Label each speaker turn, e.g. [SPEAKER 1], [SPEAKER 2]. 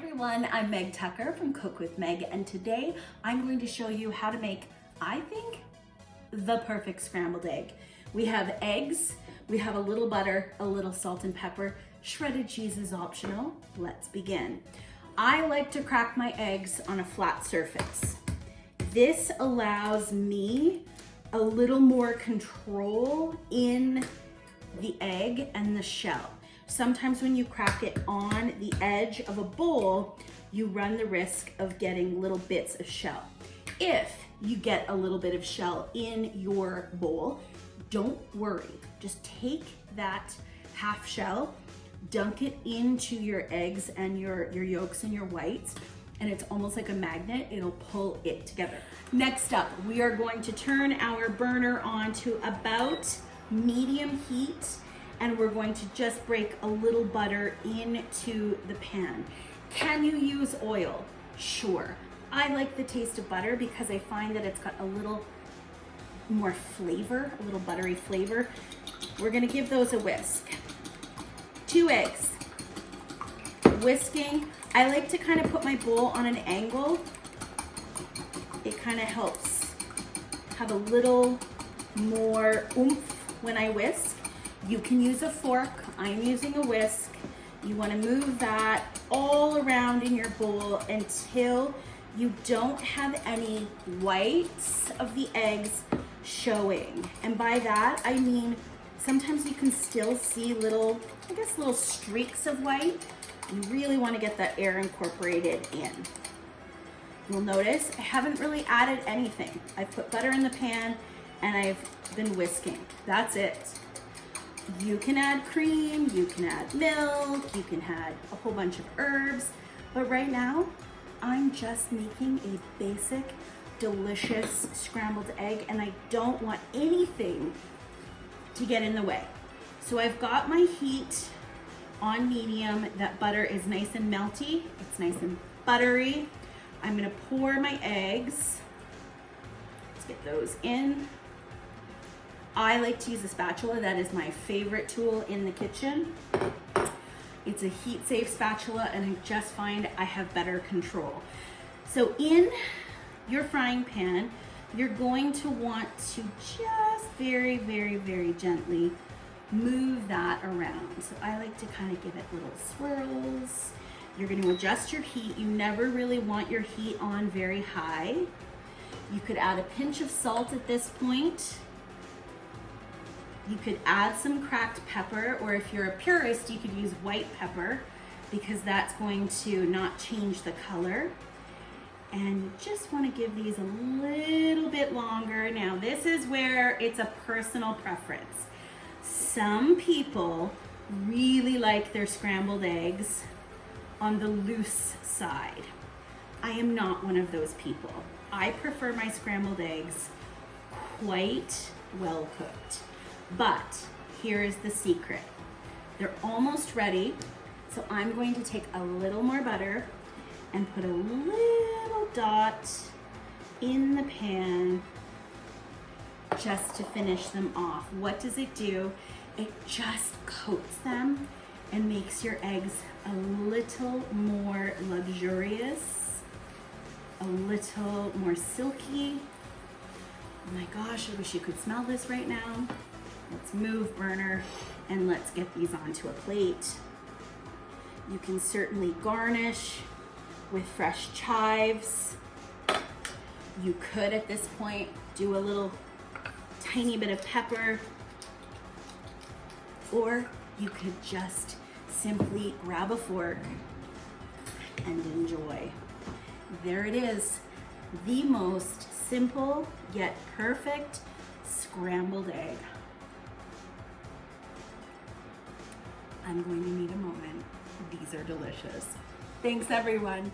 [SPEAKER 1] everyone, I'm Meg Tucker from Cook with Meg, and today I'm going to show you how to make, I think, the perfect scrambled egg. We have eggs, we have a little butter, a little salt and pepper. Shredded cheese is optional. Let's begin. I like to crack my eggs on a flat surface. This allows me a little more control in the egg and the shell. Sometimes when you crack it on the edge of a bowl, you run the risk of getting little bits of shell. If you get a little bit of shell in your bowl, don't worry. Just take that half shell, dunk it into your eggs and your yolks and your whites, and it's almost like a magnet. It'll pull it together. Next up, we are going to turn our burner on to about medium heat, and we're going to just break a little butter into the pan. Can you use oil? Sure. I like the taste of butter because I find that it's got a little more flavor, a little buttery flavor. We're gonna give those a whisk. 2 eggs. Whisking. I like to kind of put my bowl on an angle. It kind of helps have a little more oomph when I whisk. You can use a fork. I'm using a whisk. You want to move that all around in your bowl until you don't have any whites of the eggs showing. And by that, I mean, sometimes you can still see little streaks of white. You really want to get that air incorporated in. You'll notice I haven't really added anything. I put butter in the pan and I've been whisking. That's it. You can add cream, you can add milk, you can add a whole bunch of herbs, but right now I'm just making a basic, delicious scrambled egg, and I don't want anything to get in the way. So I've got my heat on medium. That butter is nice and melty. It's nice and buttery. I'm gonna pour my eggs. Let's get those in. I like to use a spatula. That is my favorite tool in the kitchen. It's a heat-safe spatula, and I just find I have better control. So in your frying pan, you're going to want to just very, very, very gently move that around. So I like to kind of give it little swirls. You're going to adjust your heat. You never really want your heat on very high. You could add a pinch of salt at this point. You could add some cracked pepper, or if you're a purist, you could use white pepper because that's going to not change the color. And you just want to give these a little bit longer. Now, this is where it's a personal preference. Some people really like their scrambled eggs on the loose side. I am not one of those people. I prefer my scrambled eggs quite well cooked. But here is the secret. They're almost ready, so I'm going to take a little more butter and put a little dot in the pan just to finish them off. What does it do? It just coats them and makes your eggs a little more luxurious, a little more silky. Oh my gosh, I wish you could smell this right now. Let's move burner and let's get these onto a plate. You can certainly garnish with fresh chives. You could at this point do a little tiny bit of pepper, or you could just simply grab a fork and enjoy. There it is, the most simple yet perfect scrambled egg. I'm going to need a moment. These are delicious. Thanks, everyone.